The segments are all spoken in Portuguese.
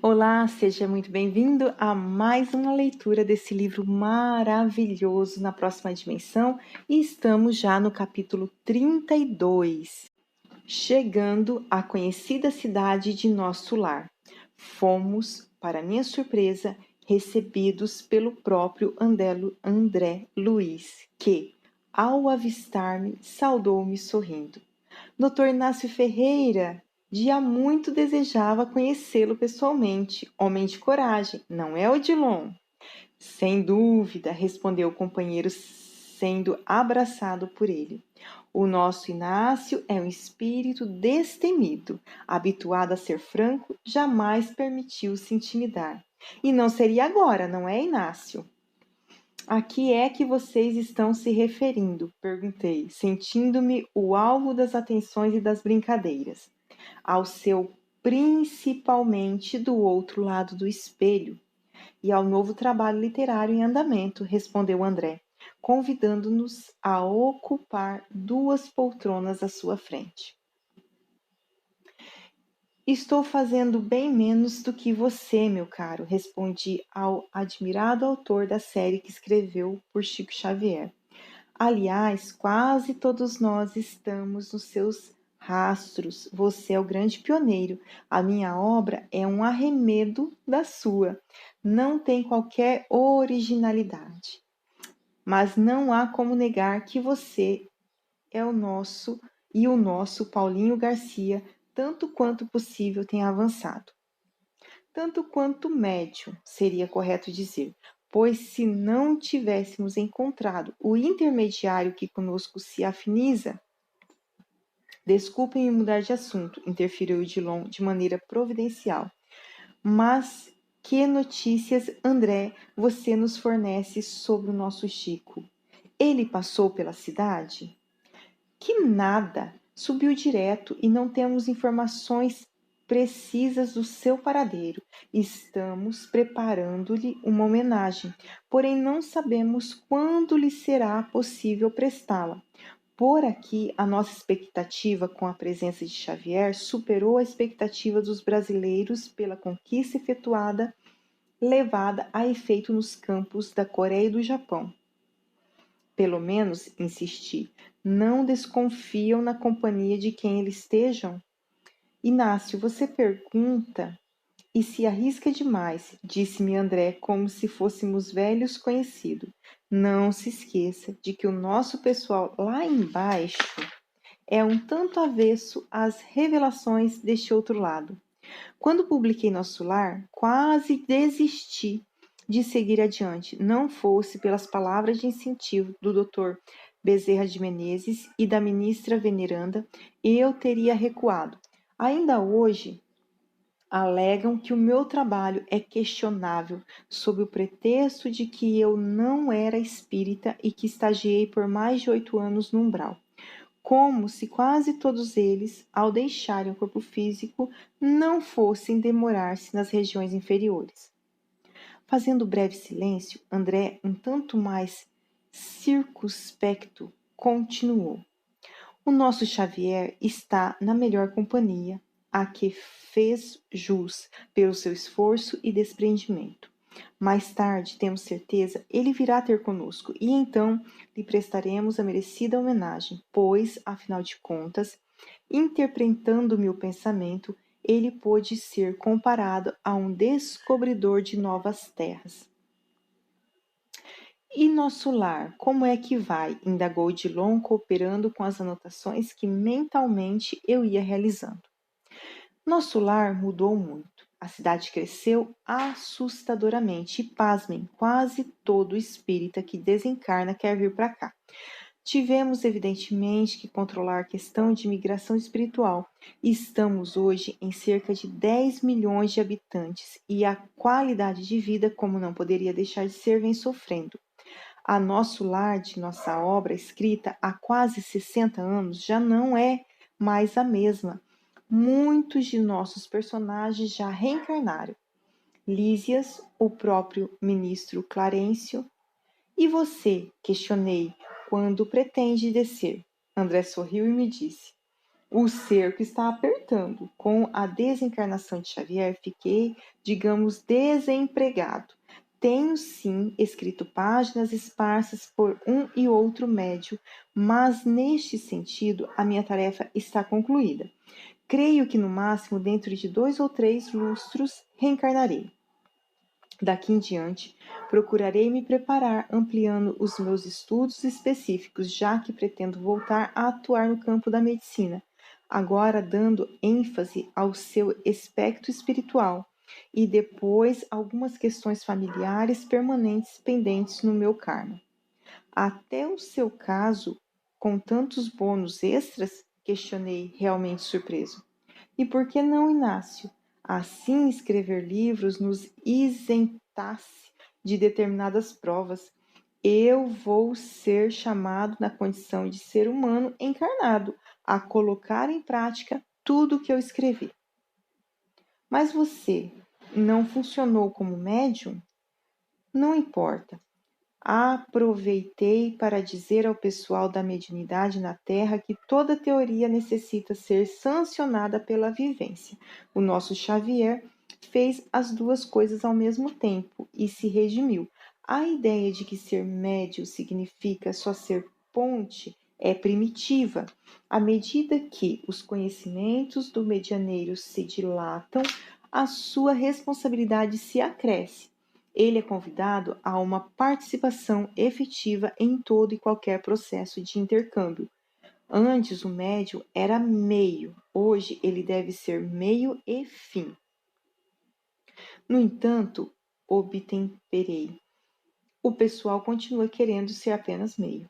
Olá, seja muito bem-vindo a mais uma leitura desse livro maravilhoso na próxima dimensão e estamos já no capítulo 32, chegando à conhecida cidade de nosso lar. Fomos, para minha surpresa, recebidos pelo próprio André Luiz, que, ao avistar-me, saudou-me sorrindo. Dr. Inácio Ferreira, de há muito desejava conhecê-lo pessoalmente. Homem de coragem, não é, Odilon? Sem dúvida, respondeu o companheiro, sendo abraçado por ele. O nosso Inácio é um espírito destemido, habituado a ser franco, jamais permitiu-se intimidar. E não seria agora, não é, Inácio? A que é que vocês estão se referindo? Perguntei, sentindo-me o alvo das atenções e das brincadeiras. Ao seu principalmente do outro lado do espelho e ao novo trabalho literário em andamento, respondeu André, convidando-nos a ocupar duas poltronas à sua frente. Estou fazendo bem menos do que você, meu caro, respondi ao admirado autor da série que escreveu por Chico Xavier. Aliás, quase todos nós estamos nos seus rastros. Você é o grande pioneiro. A minha obra é um arremedo da sua. Não tem qualquer originalidade. Mas não há como negar que você é o nosso Paulinho Garcia, tanto quanto possível, tem avançado. Tanto quanto médio, seria correto dizer, pois se não tivéssemos encontrado o intermediário que conosco se afiniza. Desculpem-me mudar de assunto, interferiu Odilon de maneira providencial. Mas que notícias, André, você nos fornece sobre o nosso Chico? Ele passou pela cidade? Que nada! Subiu direto e não temos informações precisas do seu paradeiro. Estamos preparando-lhe uma homenagem, porém não sabemos quando lhe será possível prestá-la. Por aqui, a nossa expectativa com a presença de Xavier superou a expectativa dos brasileiros pela conquista efetuada, levada a efeito nos campos da Coreia e do Japão. Pelo menos, insisti, não desconfiam na companhia de quem eles estejam? Inácio, você pergunta e se arrisca demais, disse-me André, como se fôssemos velhos conhecidos. Não se esqueça de que o nosso pessoal lá embaixo é um tanto avesso às revelações deste outro lado. Quando publiquei Nosso Lar, quase desisti de seguir adiante, não fosse pelas palavras de incentivo do Dr. Bezerra de Menezes e da ministra veneranda, eu teria recuado. Ainda hoje, alegam que o meu trabalho é questionável, sob o pretexto de que eu não era espírita e que estagiei por mais de 8 anos no umbral. Como se quase todos eles, ao deixarem o corpo físico, não fossem demorar-se nas regiões inferiores. Fazendo breve silêncio, André, um tanto mais circunspecto, continuou. O nosso Xavier está na melhor companhia, a que fez jus pelo seu esforço e desprendimento. Mais tarde, temos certeza, ele virá ter conosco e então lhe prestaremos a merecida homenagem, pois, afinal de contas, interpretando-me o pensamento, ele pôde ser comparado a um descobridor de novas terras. E nosso lar, como é que vai? Indagou Odilon, cooperando com as anotações que mentalmente eu ia realizando. Nosso lar mudou muito. A cidade cresceu assustadoramente e, pasmem, quase todo espírita que desencarna quer vir para cá. Tivemos, evidentemente, que controlar a questão de migração espiritual. Estamos hoje em cerca de 10 milhões de habitantes e a qualidade de vida, como não poderia deixar de ser, vem sofrendo. A Nosso Lar, de nossa obra escrita há quase 60 anos, já não é mais a mesma. Muitos de nossos personagens já reencarnaram. Lísias, o próprio ministro Clarencio. E você? Questionei. Quando pretende descer? André sorriu e me disse. O cerco está apertando. Com a desencarnação de Xavier, fiquei, digamos, desempregado. Tenho, sim, escrito páginas esparsas por um e outro médio, mas neste sentido a minha tarefa está concluída. Creio que no máximo dentro de 2 ou 3 lustros reencarnarei. Daqui em diante, procurarei me preparar ampliando os meus estudos específicos, já que pretendo voltar a atuar no campo da medicina, agora dando ênfase ao seu aspecto espiritual e depois algumas questões familiares permanentes pendentes no meu karma. Até o seu caso, com tantos bônus extras? Questionei, realmente surpreso. E por que não, Inácio? Assim, escrever livros nos isentasse de determinadas provas. Eu vou ser chamado na condição de ser humano encarnado a colocar em prática tudo o que eu escrevi. Mas você não funcionou como médium? Não importa. Aproveitei para dizer ao pessoal da mediunidade na Terra que toda teoria necessita ser sancionada pela vivência. O nosso Xavier fez as duas coisas ao mesmo tempo e se redimiu. A ideia de que ser médio significa só ser ponte é primitiva. À medida que os conhecimentos do medianeiro se dilatam, a sua responsabilidade se acresce. Ele é convidado a uma participação efetiva em todo e qualquer processo de intercâmbio. Antes, o médium era meio, hoje ele deve ser meio e fim. No entanto, obtemperei. O pessoal continua querendo ser apenas meio.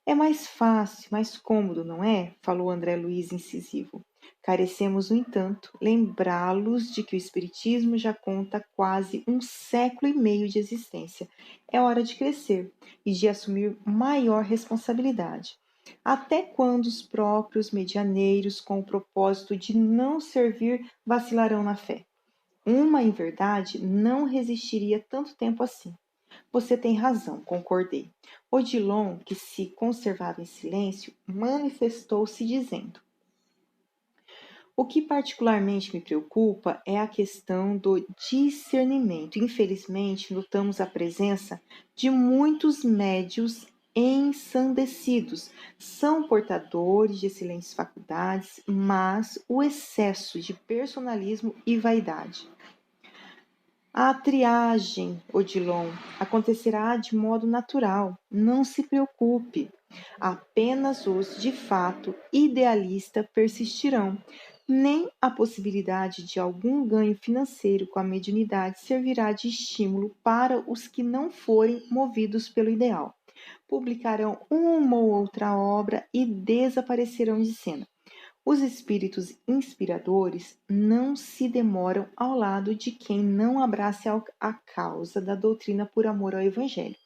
É mais fácil, mais cômodo, não é? Falou André Luiz incisivo. Carecemos, no entanto, lembrá-los de que o Espiritismo já conta quase 1 século e meio de existência. É hora de crescer e de assumir maior responsabilidade. Até quando os próprios medianeiros, com o propósito de não servir, vacilarão na fé? Uma, em verdade, não resistiria tanto tempo assim. Você tem razão, concordei. Odilon, que se conservava em silêncio, manifestou-se dizendo: o que particularmente me preocupa é a questão do discernimento. Infelizmente, notamos a presença de muitos médios ensandecidos. São portadores de excelentes faculdades, mas o excesso de personalismo e vaidade. A triagem, Odilon, acontecerá de modo natural. Não se preocupe. Apenas os, de fato, idealistas persistirão. Nem a possibilidade de algum ganho financeiro com a mediunidade servirá de estímulo para os que não forem movidos pelo ideal. Publicarão uma ou outra obra e desaparecerão de cena. Os espíritos inspiradores não se demoram ao lado de quem não abrace a causa da doutrina por amor ao Evangelho.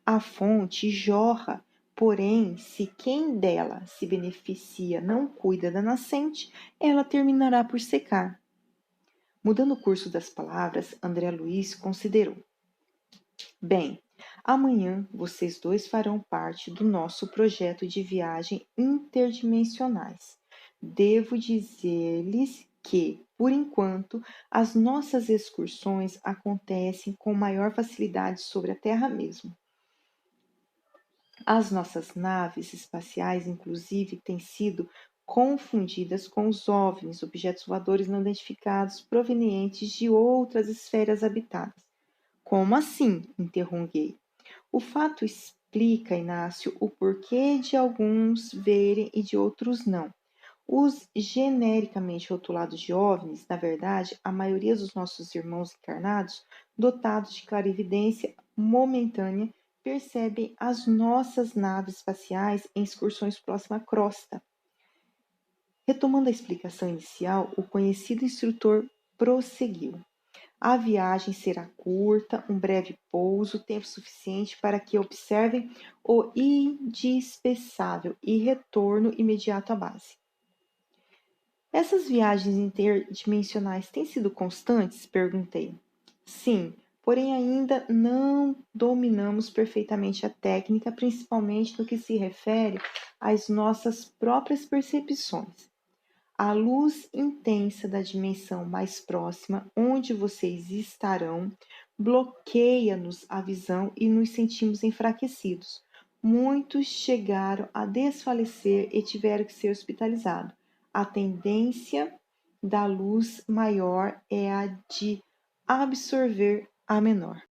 A fonte jorra, porém, se quem dela se beneficia não cuida da nascente, ela terminará por secar. Mudando o curso das palavras, André Luiz considerou: bem, amanhã vocês dois farão parte do nosso projeto de viagem interdimensionais. Devo dizer-lhes que, por enquanto, as nossas excursões acontecem com maior facilidade sobre a Terra mesmo. As nossas naves espaciais, inclusive, têm sido confundidas com os OVNIs, objetos voadores não identificados provenientes de outras esferas habitadas. Como assim? Interroguei. O fato explica, Inácio, o porquê de alguns verem e de outros não. Os genericamente rotulados de OVNIs, na verdade, a maioria dos nossos irmãos encarnados, dotados de clarividência momentânea, percebem as nossas naves espaciais em excursões próximas à crosta. Retomando a explicação inicial, o conhecido instrutor prosseguiu. A viagem será curta, um breve pouso, tempo suficiente para que observem o indispensável e retorno imediato à base. Essas viagens interdimensionais têm sido constantes? Perguntei. Sim, porém ainda não dominamos perfeitamente a técnica, principalmente no que se refere às nossas próprias percepções. A luz intensa da dimensão mais próxima, onde vocês estarão, bloqueia-nos a visão e nos sentimos enfraquecidos. Muitos chegaram a desfalecer e tiveram que ser hospitalizados. A tendência da luz maior é a de absorver a menor.